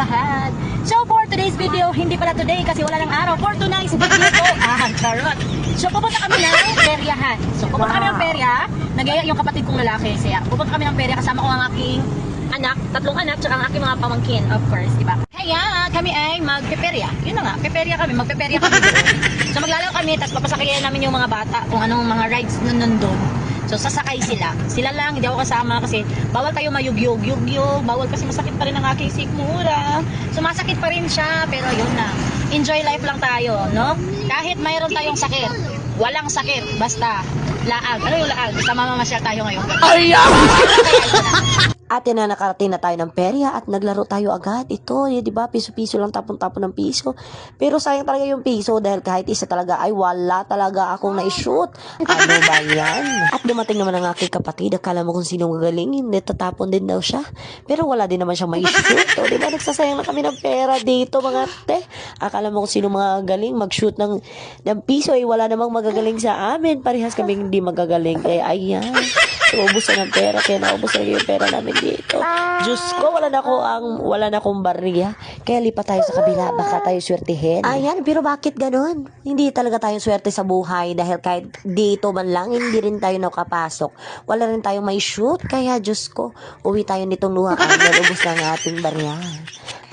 lahat. So for today's video, hindi pala today kasi wala ng araw. For tonight's video ko, charot. So pupunta kami ng peryahan. So pupunta kami ng perya, nagaya yung kapatid kong lalaki, siya. Pupunta kami ng perya kasama ko ang aking anak, tatlong anak, tsaka ang aking mga pamangkin, of course, diba? Kaya kami ay magpeperya. Yun na nga, magpeperya kami doon. So maglalaro kami, tapos papasakayan namin yung mga bata kung anong mga rides nun nandun. So sasakay sila. Sila lang, hindi ako kasama kasi bawal tayo mayugyog. Bawal kasi masakit pa rin ang aking sikmura. Sumasakit pa rin siya, pero yun na. Enjoy life lang tayo, no? Kahit mayroon tayong sakit, walang sakit, basta laag. Ano yung laag? Basta mamamasyal tayo ngayon. At yan na, nakarating na tayo ng perya at naglaro tayo agad. Ito, di ba, piso-piso lang, tapon-tapon ng piso. Pero sayang talaga yung piso dahil kahit isa talaga ay wala talaga akong na-shoot. Ano ba yan? At dumating naman ang aking kapatid. Akala mo kung sino magaling, hindi, tatapon din daw siya. Pero wala din naman siyang ma-shoot. O, di ba, nagsasayang na kami ng pera dito, mga te. Akala mo kung sino mga galing mag-shoot ng piso, ay wala namang magagaling sa amin. Parehas kami hindi magagaling. Kaya ayan. Ubus na ng pera, kaya naubos na yung pera namin dito. Diyos ko, wala na akong barya. Kaya lipat tayo sa kabila, baka tayo swertihin. Ayan, pero bakit ganun? Hindi talaga tayo swerte sa buhay dahil kahit dito man lang, hindi rin tayo nakapasok. Wala rin tayong may shoot, kaya Diyos ko, uwi tayo nitong luhaan dahil ubus na ang ating barya.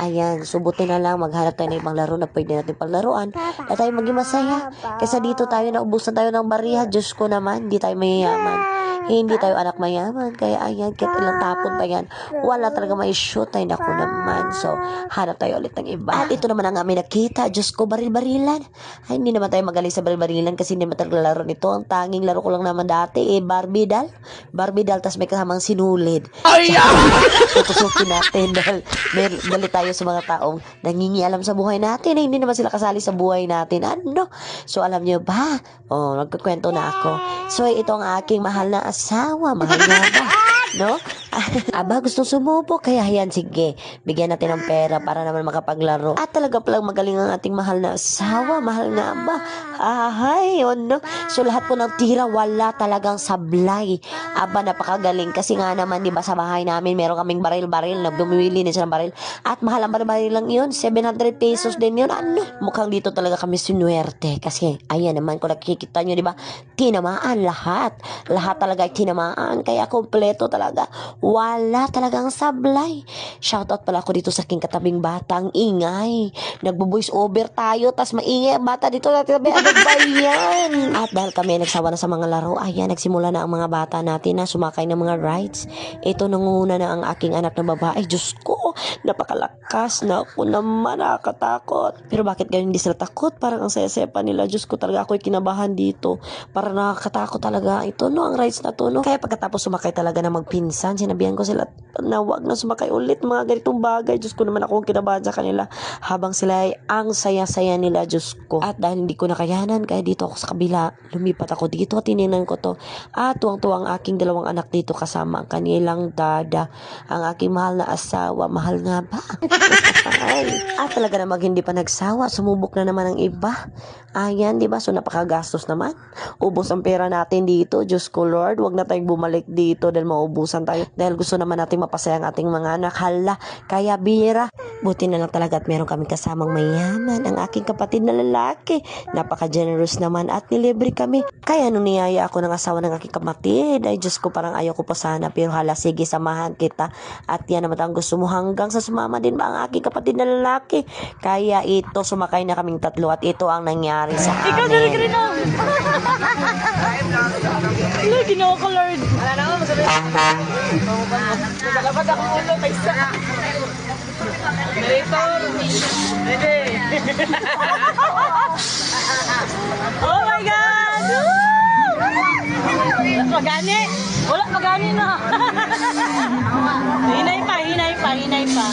Ayan, subutin na lang, maghanap tayo ng ibang laro na pwede natin paglaruan at tayo maging masaya. Kaysa dito tayo, naubusan tayo ng barya. Diyos ko naman, hindi tayo mayayaman. Hindi tayo anak mayaman. Kaya ayan, kahit ilang tapon pa yan, wala talaga may shoot. Ay naku naman. So, hanap tayo ulit ng iba. At ito naman ang aming nakita. Diyos ko, baril-barilan. Ay, hindi naman tayo magaling sa baril-barilan kasi hindi naman tayo laro nito. Ang tanging laro ko lang naman dati, Barbie doll. Barbie doll, tas may kasamang sinulid. Ay, tutusukin natin dahil dali tayo sa mga taong nangingialam sa buhay natin. Ay, hindi naman sila kasali sa buhay natin. Ano? So, alam nyo ba? Oh, nagkukwento na ako. So, ito ang aking mahal na asawa. Mahal nga ba? No? Aba, gustong sumubo. Kaya yan, sige. Bigyan natin ng pera para naman makapaglaro. At talaga palang magaling ang ating mahal na asawa. Mahal nga ba? Ahay, no? So, lahat po ng tira, wala talagang sablay. Aba, napakagaling. Kasi nga naman, di ba, sa bahay namin, meron kaming baril-baril. Bumili din siya ng baril. At mahal ang baril lang yun. 700 pesos din yun. Ano? Mukhang dito talaga kami sinuwerte. Kasi, ayan naman, kung nakikita nyo, di ba, tinamaan lahat. Lahat talaga ay tinamaan. Kaya, kompleto talaga. Wala talagang sablay. Shoutout pala ako dito sa aking katabing bata. Ang ingay. Nagbo-voice over tayo. Tas maingay ang bata dito. Ano ba yan? At dahil kami nagsawa na sa mga laro, ayan, nagsimula na ang mga bata natin na sumakay ng mga rides. Ito, nangunguna na ang aking anak na babae. Diyos ko, napakalakas na ako naman. Nakakatakot. Pero bakit ganyan hindi sila takot? Parang ang saya-saya pa nila. Diyos ko, talaga ako'y kinabahan dito. Parang nakakatakot talaga. Ito, no, ang rides na to, no? Kaya pagkatapos sumakay talaga na magpinsan, sinabihan ko sila na wag na sumakay ulit mga ganitong bagay. Diyos ko naman, akong kinabahan sa kanila habang sila ay ang saya-saya nila, Diyos ko. At dahil hindi ko nakayanan, kaya dito ako sa kabila, lumipat ako dito at tinignan ko to. At tuwang-tuwang aking dalawang anak dito kasama ang kanilang dada, ang aking mahal na asawa. Mahal nga ba? At talaga namang hindi pa nagsawa, sumubok na naman ang iba. Ayan, di ba? So napakagastos naman. Ubos ang pera natin dito. Diyos ko, Lord, wag na tayong bumalik dito dahil maubusan tayo. Dahil gusto naman nating mapasaya ang ating mga anak. Hala, kaya bira. Buti na lang talaga at meron kaming kasamang mayaman. Ang aking kapatid na lalaki. Napaka-generous naman at nilibre kami. Kaya nung niyaya ako ng asawa ng aking kapatid, ay Diyos ko, parang ayaw ko pa sana. Pero hala, sige, samahan kita. At yan naman ang gusto mo hanggang sa sumama din ba ang aking kapatid na lalaki. Kaya ito, sumakay na kaming tatlo at ito ang nangyari sa amin. Ikaw, dali na. Wala, ginawa ko, Lord. Wala na ako, masabi. Magalabad akong ulo, paisa. Narrator. Ready. Oh my God! Magani. Wala, magani na. Hinay pa.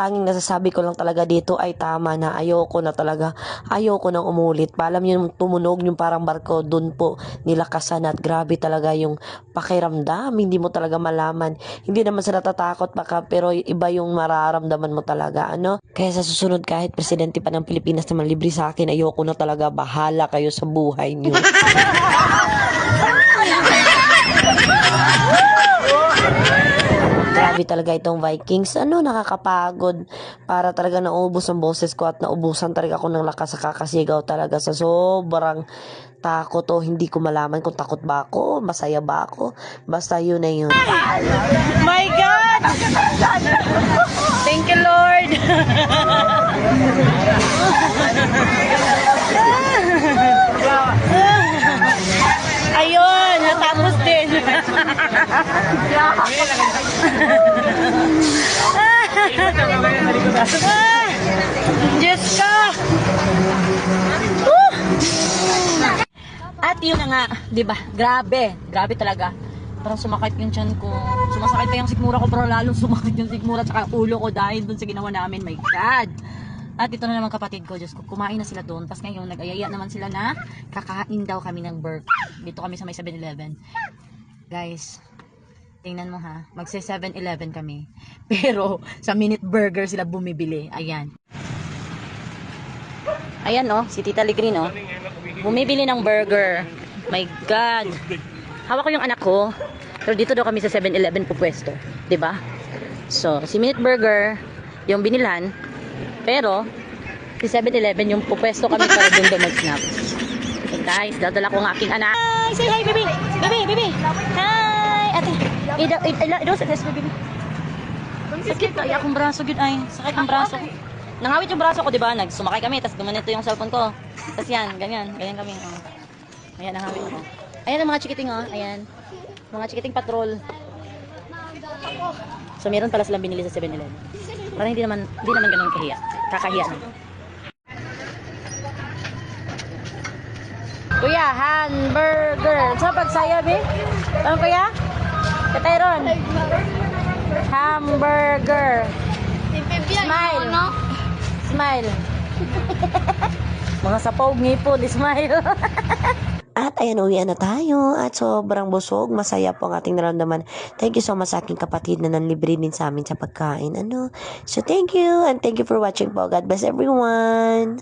tanging nasasabi ko lang talaga dito ay tama na. Ayoko na talaga. Ayoko nang umulit. Paalam yung tumunog yung parang barko dun po nilakasan at grabe talaga yung pakiramdam. Hindi mo talaga malaman. Hindi naman sa natatakot baka pero iba yung mararamdaman mo talaga. Ano? Kaya sa susunod kahit presidente pa ng Pilipinas naman libre sa akin, ayoko na talaga. Bahala kayo sa buhay niyo. Grabe talaga itong Vikings. Ano, nakakapagod. Para talaga naubos ang boses ko at naubusan talaga ako ng lakas sa kakasigaw talaga sa sobrang takot o hindi ko malaman kung takot ba ako, masaya ba ako. Basta yun na yun. My God! Thank you, Lord! Ayun, natapos din. Diyos ka! At yun na nga, di ba? Grabe talaga. Parang sumakit yung tiyan ko. Sumasakit pa yung sikmura ko, pero lalong sumakit yung sikmura at ulo ko dahil dun sa ginawa namin. My God! At ito na naman kapatid ko, Diyos ko, kumain na sila doon. Tapos ngayon, nag-ayaya naman sila na kakain daw kami ng burger. Dito kami sa may 7-Eleven. Guys, tingnan mo ha, magse 7-Eleven kami. Pero sa minute burger sila bumibili. Ayan. Ayan oh, si Tita Ligrin oh. Bumibili ng burger. My God. Hawak ko yung anak ko. Pero dito daw kami sa 7-Eleven pupwesto. 'Di ba? So, si minute burger, yung binilhan. Pero, si 7-Eleven yung pupwesto kami para doon daw mag-snap. Okay guys, dadala ko ng aking anak. Hi! Say hi, baby! Baby! Hi! Ate! Ito sa test, baby. Sakit ay akong braso, good ay. Sakit ang braso. Nangawit yung braso ko, di ba? Nagsumakay kami, tapos gumanito yung cellphone ko. Tapos yan, ganyan kami. Oh. Ayan, nangawit ko. Ayan ang mga chikiting, oh. Ayan. Mga chikiting patrol. So, meron pala silang binili sa 7-Eleven. Parang hindi naman ganun kahiya. Kakahiya na. Kuya, hamburger. Sa pagsaya, be? Ano kuya? Katayron. Hamburger. Smile. Smile. Mga sapaw ngipon, smile. At ayan, uwian na tayo. At sobrang busog. Masaya po ang ating naramdaman. Thank you so much sa aking kapatid na nanlibre din sa amin sa pagkain. Ano? So, thank you. And thank you for watching po. God bless everyone.